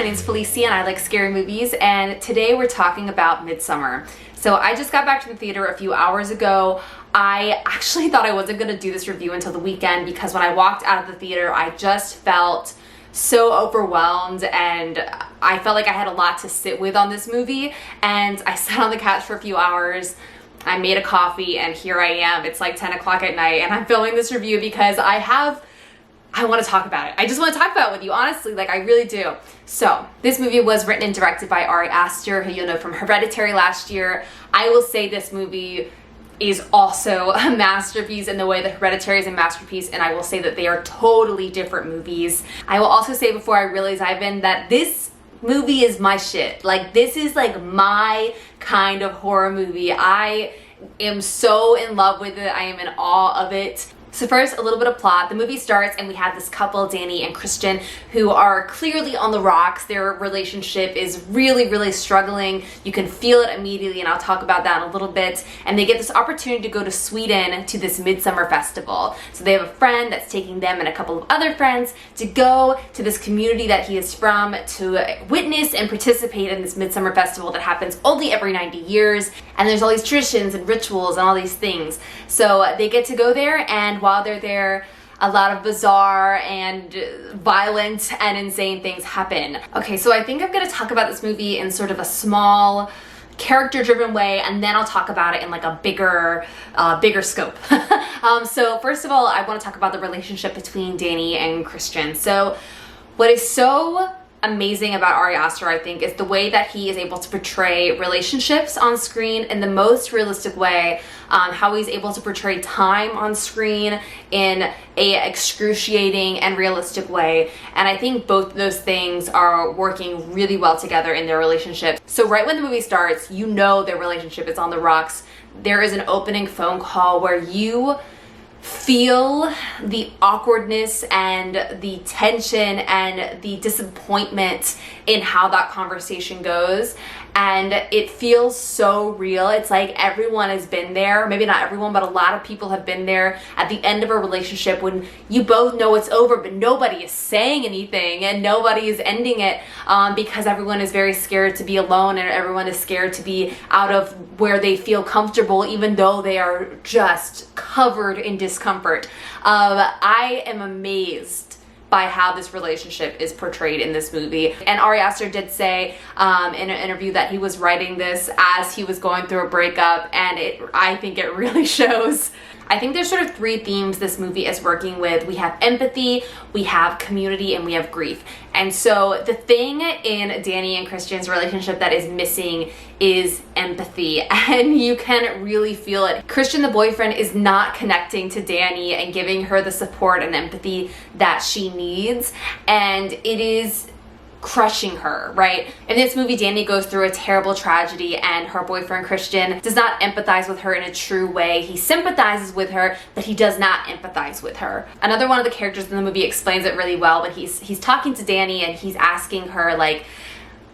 name's Felicia and I like scary movies, and today we're talking about Midsommar. So I just got back to the theater a few hours ago. I actually thought I wasn't going to do this review until the weekend because when I walked out of the theater, I just felt so overwhelmed and I felt like I had a lot to sit with on this movie, and I sat on the couch for a few hours. I made a coffee and here I am. It's like 10 o'clock at night and I'm filming this review because I want to talk about it. I just want to talk about it with you, honestly, like I really do. So this movie was written and directed by Ari Aster, who you'll know from Hereditary last year. I will say this movie is also a masterpiece in the way that Hereditary is a masterpiece, and I will say that they are totally different movies. I will also say before I really dive in that this movie is my shit. Like, this is like my kind of horror movie. I am so in love with it. I am in awe of it. So first, a little bit of plot. The movie starts and we have this couple, Danny and Christian, who are clearly on the rocks. Their relationship is really, really struggling. You can feel it immediately, and I'll talk about that in a little bit. And they get this opportunity to go to Sweden to this Midsommar festival. So they have a friend that's taking them and a couple of other friends to go to this community that he is from to witness and participate in this Midsommar festival that happens only every 90 years. And there's all these traditions and rituals and all these things. So they get to go there, and while they're there, a lot of bizarre and violent and insane things happen. Okay, so I think I'm gonna talk about this movie in sort of a small, character-driven way, and then I'll talk about it in like a bigger scope. So first of all, I want to talk about the relationship between Danny and Christian. So what is so amazing about Ari Aster, I think, is the way that he is able to portray relationships on screen in the most realistic way, how he's able to portray time on screen in a excruciating and realistic way. And I think both those things are working really well together in their relationship. So right when the movie starts, you know their relationship is on the rocks. There is an opening phone call where you feel the awkwardness and the tension and the disappointment in how that conversation goes, and it feels so real. It's like everyone has been there, maybe not everyone, but a lot of people have been there at the end of a relationship when you both know it's over, but nobody is saying anything and nobody is ending it because everyone is very scared to be alone and everyone is scared to be out of where they feel comfortable, even though they are just covered in discomfort. I am amazed by how this relationship is portrayed in this movie. And Ari Aster did say in an interview that he was writing this as he was going through a breakup, and I think it really shows. I think there's sort of three themes this movie is working with. We have empathy, we have community, and we have grief. And so the thing in Danny and Christian's relationship that is missing is empathy, and you can really feel it. Christian, the boyfriend, is not connecting to Danny and giving her the support and empathy that she needs, and it is crushing her, right? In this movie, Danny goes through a terrible tragedy and her boyfriend Christian does not empathize with her in a true way. He sympathizes with her, but he does not empathize with her. Another one of the characters in the movie explains it really well when he's talking to Danny and he's asking her, like,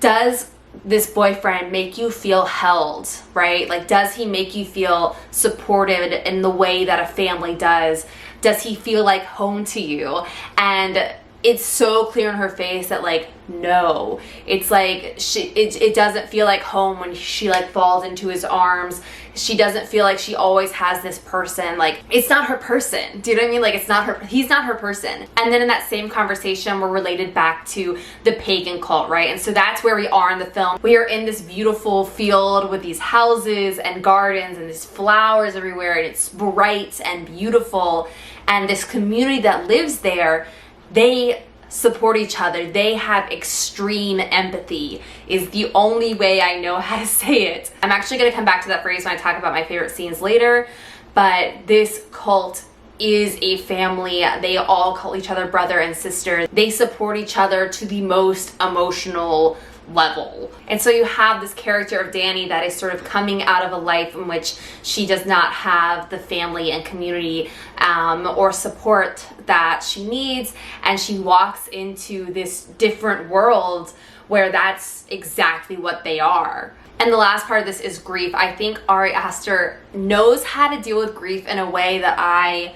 does this boyfriend make you feel held, right? Like, does he make you feel supported in the way that a family does? Does he feel like home to you? And it's so clear in her face that, like, no. It's like it doesn't feel like home when she like falls into his arms. She doesn't feel like she always has this person. Like, it's not her person. Do you know what I mean? Like, it's not her, he's not her person. And then in that same conversation, we're related back to the pagan cult, right? And so that's where we are in the film. We are in this beautiful field with these houses and gardens and these flowers everywhere, and it's bright and beautiful. And this community that lives there, they support each other. They have extreme empathy, is the only way I know how to say it. I'm actually going to come back to that phrase when I talk about my favorite scenes later, but this cult is a family. They all call each other brother and sister. They support each other to the most emotional level. And so you have this character of Danny that is sort of coming out of a life in which she does not have the family and community or support that she needs, and she walks into this different world where that's exactly what they are. And the last part of this is grief. I think Ari Aster knows how to deal with grief in a way that I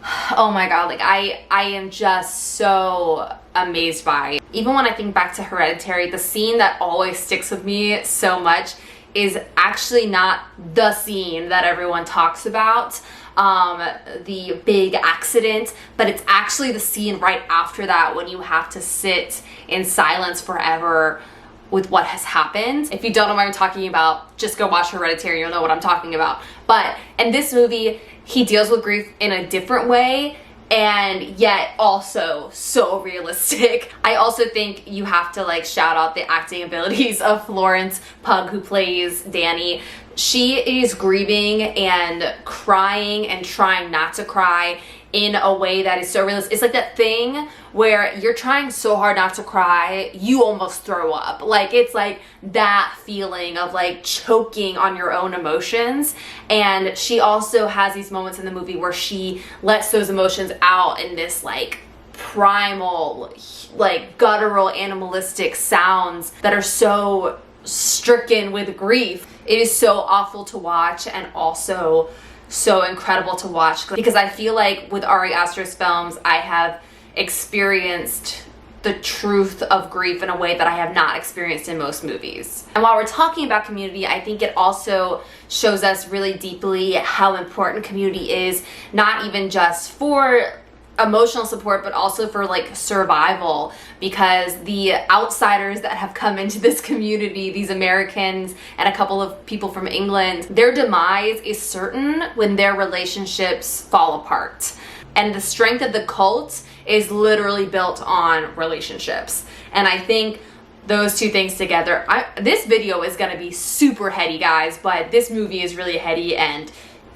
Oh my god, like I am just so amazed by. Even when I think back to Hereditary, the scene that always sticks with me so much is actually not the scene that everyone talks about, the big accident, but it's actually the scene right after that when you have to sit in silence forever with what has happened. If you don't know what I'm talking about, just go watch Hereditary, you'll know what I'm talking about. But in this movie, he deals with grief in a different way, and yet also so realistic. I also think you have to like shout out the acting abilities of Florence Pugh, who plays Danny. She is grieving and crying and trying not to cry in a way that is so realistic. It's like that thing where you're trying so hard not to cry, you almost throw up. Like, it's like that feeling of like choking on your own emotions. And she also has these moments in the movie where she lets those emotions out in this like primal, like guttural, animalistic sounds that are so stricken with grief. It is so awful to watch and also so incredible to watch, because I feel like with Ari Aster's films, I have experienced the truth of grief in a way that I have not experienced in most movies. And while we're talking about community, I think it also shows us really deeply how important community is, not even just for emotional support, but also for like survival, because the outsiders that have come into this community, these Americans and a couple of people from England, their demise is certain when their relationships fall apart. And the strength of the cult is literally built on relationships. And I think those two things together, this video is gonna be super heady, guys, but this movie is really heady, and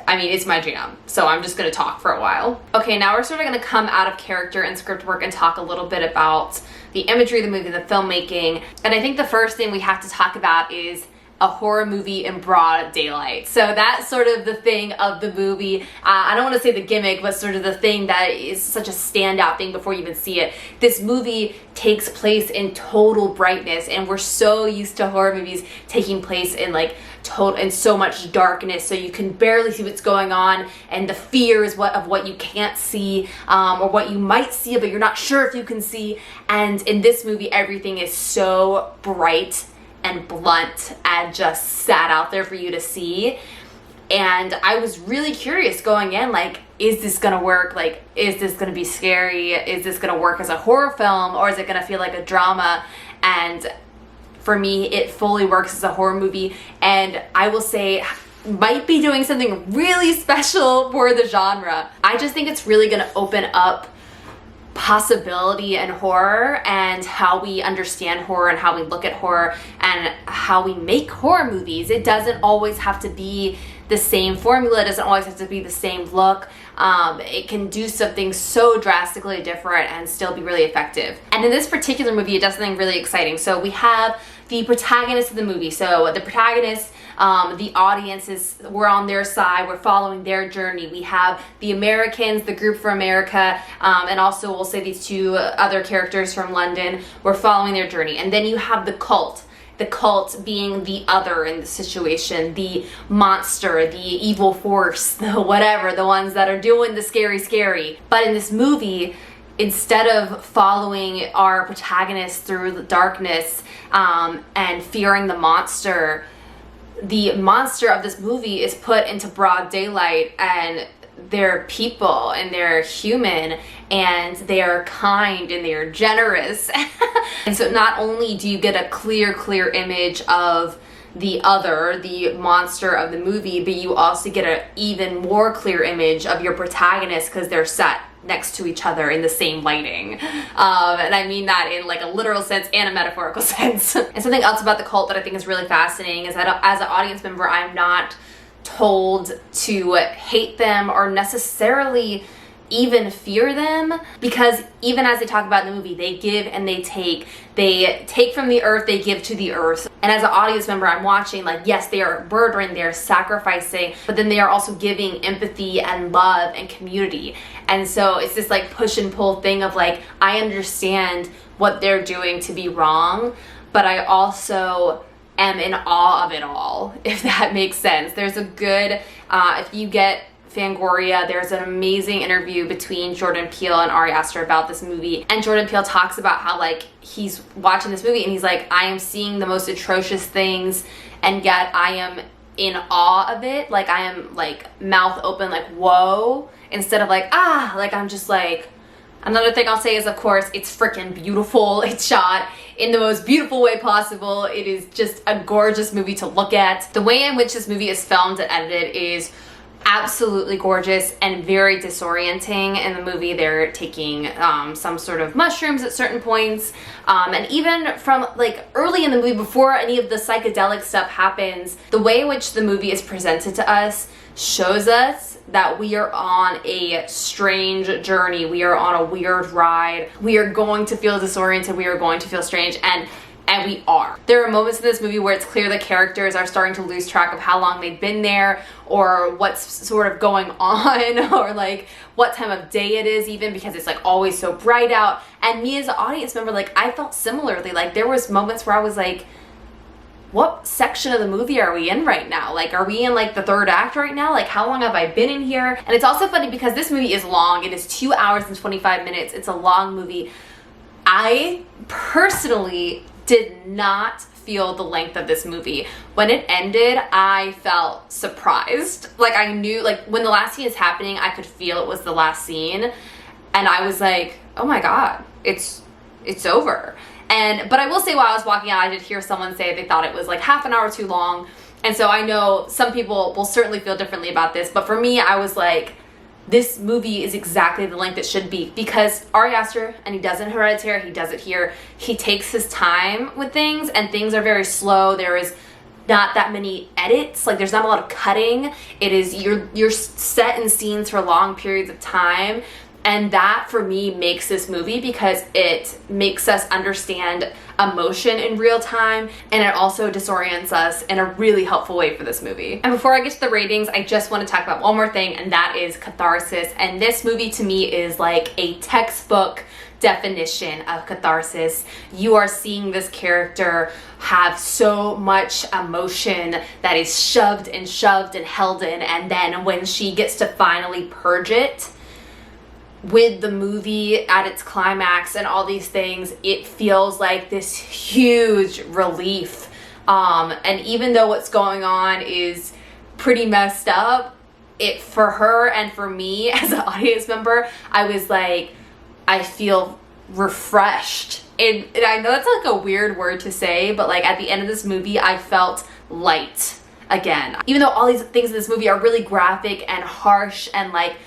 I mean, it's my jam, so I'm just gonna talk for a while. Okay, now we're sort of gonna come out of character and script work and talk a little bit about the imagery of the movie, the filmmaking. And I think the first thing we have to talk about is a horror movie in broad daylight. So that's sort of the thing of the movie. I don't want to say the gimmick, but sort of the thing that is such a standout thing before you even see it. This movie takes place in total brightness, and we're so used to horror movies taking place in like total and so much darkness, so you can barely see what's going on, and the fear is of what you can't see, or what you might see but you're not sure if you can see. And in this movie, everything is so bright and blunt and just sat out there for you to see. And I was really curious going in, like, is this gonna work? Like, is this gonna be scary? Is this gonna work as a horror film, or is it gonna feel like a drama? And for me, it fully works as a horror movie, and I will say might be doing something really special for the genre. I just think it's really gonna open up possibility and horror, and how we understand horror and how we look at horror and how we make horror movies. It doesn't always have to be the same formula. It doesn't always have to be the same look. It can do something so drastically different and still be really effective. And in this particular movie, it does something really exciting. So we have the protagonist of the movie. So the protagonist, the audience we're on their side, we're following their journey. We have the Americans, the group from America, and also we'll say these two other characters from London, we're following their journey. And then you have the cult being the other in the situation, the monster, the evil force, the whatever, the ones that are doing the scary. But in this movie, instead of following our protagonist through the darkness and fearing the monster of this movie is put into broad daylight, and they're people and they're human and they are kind and they are generous. And so not only do you get a clear image of the other, the monster of the movie, but you also get an even more clear image of your protagonist, because they're set next to each other in the same lighting. And I mean that in like a literal sense and a metaphorical sense. And something else about the cult that I think is really fascinating is that as an audience member, I'm not told to hate them or necessarily even fear them, because even as they talk about in the movie, they give and they take from the earth, they give to the earth. And as an audience member, I'm watching, like, yes, they are murdering, they are sacrificing, but then they are also giving empathy and love and community. And so it's this like push and pull thing of like, I understand what they're doing to be wrong, but I also am in awe of it all, if that makes sense. There's a good, if you get Fangoria, there's an amazing interview between Jordan Peele and Ari Aster about this movie. And Jordan Peele talks about how like he's watching this movie and he's like, I am seeing the most atrocious things and yet I am in awe of it. Like I am like mouth open, like whoa, instead of like, ah, like I'm just like. Another thing I'll say is, of course, it's freaking beautiful. It's shot in the most beautiful way possible. It is just a gorgeous movie to look at. The way in which this movie is filmed and edited is absolutely gorgeous and very disorienting. In the movie, they're taking some sort of mushrooms at certain points. And even from like early in the movie, before any of the psychedelic stuff happens, the way in which the movie is presented to us shows us that we are on a strange journey. We are on a weird ride. We are going to feel disoriented. We are going to feel strange, and we are. There are moments in this movie where it's clear the characters are starting to lose track of how long they've been there or what's sort of going on or like what time of day it is, even because it's like always so bright out. And me as an audience member, like I felt similarly. Like there was moments where I was like, what section of the movie are we in right now? Like, are we in like the third act right now? Like, how long have I been in here? And it's also funny because this movie is long. It is 2 hours and 25 minutes. It's a long movie. I personally did not feel the length of this movie. When it ended, I felt surprised. Like I knew, like when the last scene is happening, I could feel it was the last scene. And I was like, oh my God, it's over. But I will say while I was walking out, I did hear someone say they thought it was like half an hour too long. And so I know some people will certainly feel differently about this. But for me, I was like, this movie is exactly the length it should be. Because Ari Aster, and he does it in Hereditary, he does it here, he takes his time with things and things are very slow. There is not that many edits. Like there's not a lot of cutting. It is, you're set in scenes for long periods of time. And that, for me, makes this movie because it makes us understand emotion in real time, and it also disorients us in a really helpful way for this movie. And before I get to the ratings, I just want to talk about one more thing, and that is catharsis. And this movie, to me, is like a textbook definition of catharsis. You are seeing this character have so much emotion that is shoved and held in, and then when she gets to finally purge it, with the movie at its climax and all these things, it feels like this huge relief. And even though what's going on is pretty messed up, it for her and for me as an audience member, I was like, I feel refreshed. And I know that's like a weird word to say, but like at the end of this movie, I felt light again. Even though all these things in this movie are really graphic and harsh and like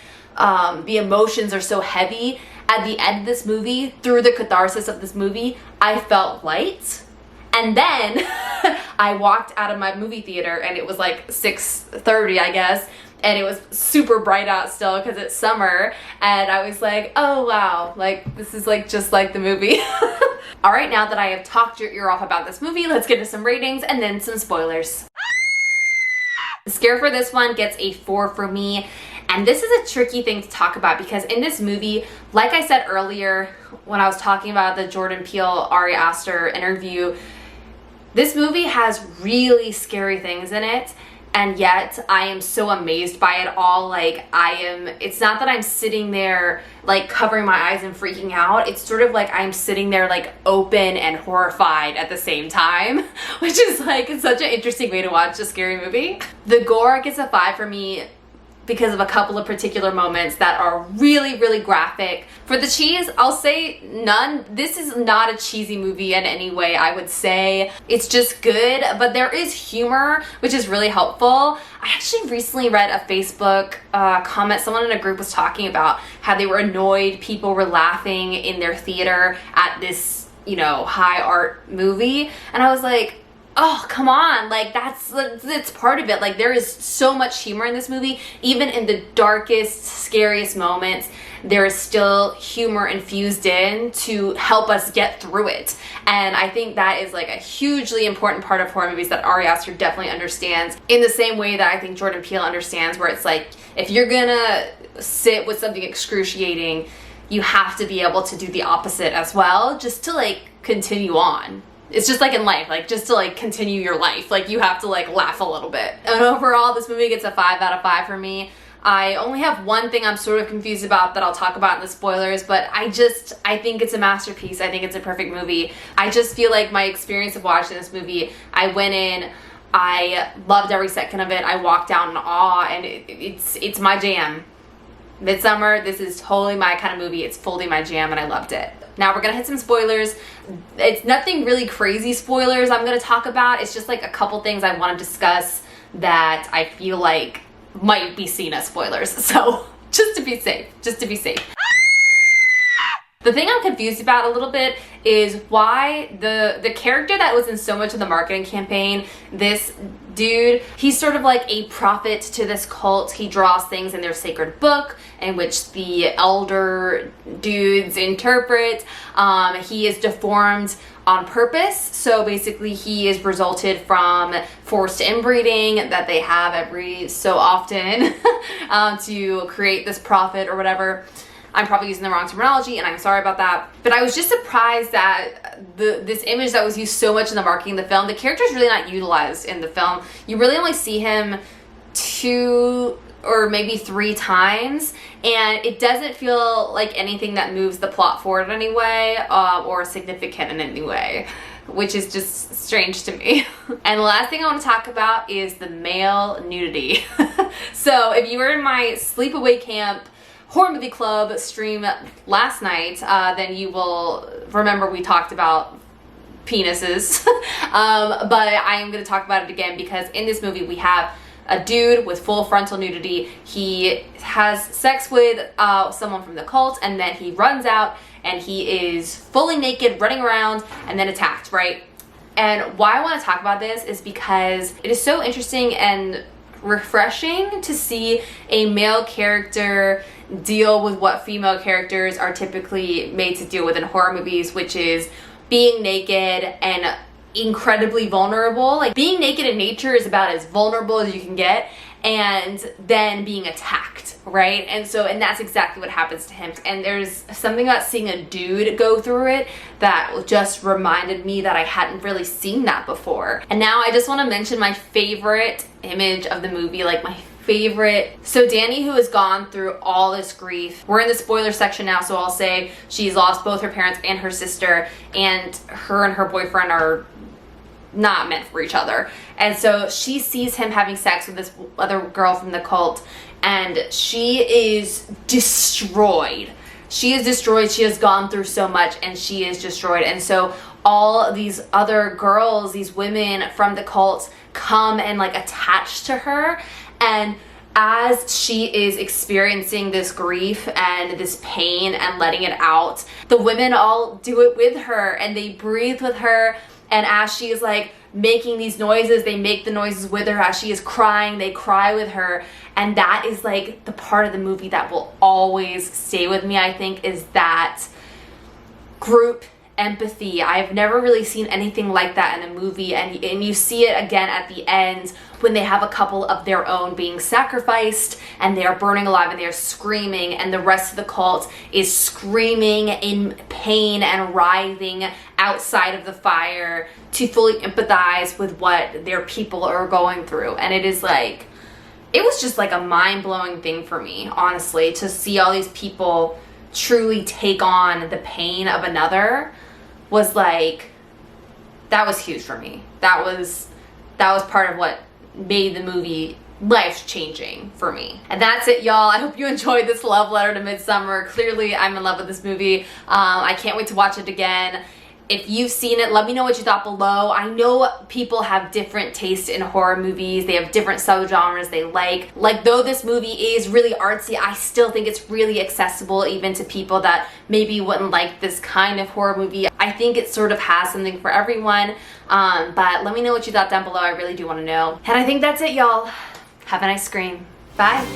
the emotions are so heavy, at the end of this movie, through the catharsis of this movie, I felt light. And then I walked out of my movie theater and it was like 6:30, I guess, and it was super bright out still because it's summer, and I was like, oh wow, like this is like just like the movie. All right, now that I have talked your ear off about this movie, let's get to some ratings and then some spoilers. The scare for this one gets a 4 for me. And this is a tricky thing to talk about because in this movie, like I said earlier when I was talking about the Jordan Peele, Ari Aster interview, this movie has really scary things in it. And yet I am so amazed by it all. Like it's not that I'm sitting there like covering my eyes and freaking out. It's sort of like I'm sitting there like open and horrified at the same time, which is like such an interesting way to watch a scary movie. The gore gets a 5 for me because of a couple of particular moments that are really, really graphic. For the cheese, I'll say none. This is not a cheesy movie in any way, I would say. It's just good, but there is humor, which is really helpful. I actually recently read a Facebook comment. Someone in a group was talking about how they were annoyed people were laughing in their theater at this, you know, high art movie. And I was like, oh, come on, like that's part of it. Like there is so much humor in this movie. Even in the darkest, scariest moments, there is still humor infused in to help us get through it. And I think that is like a hugely important part of horror movies that Ari Aster definitely understands, in the same way that I think Jordan Peele understands, where it's like, if you're gonna sit with something excruciating, you have to be able to do the opposite as well, just to like continue on. It's just like in life, like just to like continue your life, like you have to like laugh a little bit. And overall, this movie gets a 5 out of 5 for me. I only have one thing I'm sort of confused about that I'll talk about in the spoilers, but I think it's a masterpiece. I think it's a perfect movie. I just feel like my experience of watching this movie, I went in, I loved every second of it. I walked out in awe, and it's my jam. Midsommar, this is totally my kind of movie. It's fully my jam, and I loved it. Now we're gonna hit some spoilers. It's nothing really crazy spoilers I'm gonna talk about. It's just like a couple things I want to discuss that I feel like might be seen as spoilers. So just to be safe. The thing I'm confused about a little bit is why the character that was in so much of the marketing campaign, this dude, he's sort of like a prophet to this cult. He draws things in their sacred book in which the elder dudes interpret. He is deformed on purpose. So basically he is resulted from forced inbreeding that they have every so often to create this prophet or whatever. I'm probably using the wrong terminology, and I'm sorry about that. But I was just surprised that this image that was used so much in the marketing of the film, the character's really not utilized in the film. You really only see him 2 or maybe 3 times, and it doesn't feel like anything that moves the plot forward in any way or significant in any way, which is just strange to me. And the last thing I want to talk about is the male nudity. So if you were in my Sleepaway Camp horror movie club stream last night, then you will remember we talked about penises. But I am going to talk about it again because in this movie we have a dude with full frontal nudity. He has sex with someone from the cult, and then he runs out and he is fully naked running around and then attacked, right? And why I want to talk about this is because it is so interesting and refreshing to see a male character deal with what female characters are typically made to deal with in horror movies, which is being naked and incredibly vulnerable. Like, being naked in nature is about as vulnerable as you can get, and then being attacked, right? And that's exactly what happens to him. And there's something about seeing a dude go through it that just reminded me that I hadn't really seen that before. And now I just want to mention my favorite image of the movie, like my favorite. So Danny, who has gone through all this grief, we're in the spoiler section now, so I'll say she's lost both her parents and her sister, and her boyfriend are not meant for each other. And so she sees him having sex with this other girl from the cult, and she is destroyed. She is destroyed. She has gone through so much, and she is destroyed. And so all these other girls, these women from the cult, come and like attach to her. And as she is experiencing this grief and this pain and letting it out, the women all do it with her, and they breathe with her. And as she is like making these noises, they make the noises with her. As she is crying, they cry with her. And that is like the part of the movie that will always stay with me, I think, is that group empathy. I've never really seen anything like that in a movie, and you see it again at the end when they have a couple of their own being sacrificed and they are burning alive and they are screaming, and the rest of the cult is screaming in pain and writhing outside of the fire to fully empathize with what their people are going through. And it is like, it was just like a mind-blowing thing for me, honestly, to see all these people truly take on the pain of another. Was like, that was huge for me. That was part of what made the movie life-changing for me. And that's it, y'all. I hope you enjoyed this love letter to Midsommar. Clearly, I'm in love with this movie. I can't wait to watch it again. If you've seen it, let me know what you thought below. I know people have different tastes in horror movies. They have different subgenres they like. Like, though this movie is really artsy, I still think it's really accessible even to people that maybe wouldn't like this kind of horror movie. I think it sort of has something for everyone. But let me know what you thought down below. I really do want to know. And I think that's it, y'all. Have a nice scream. Bye.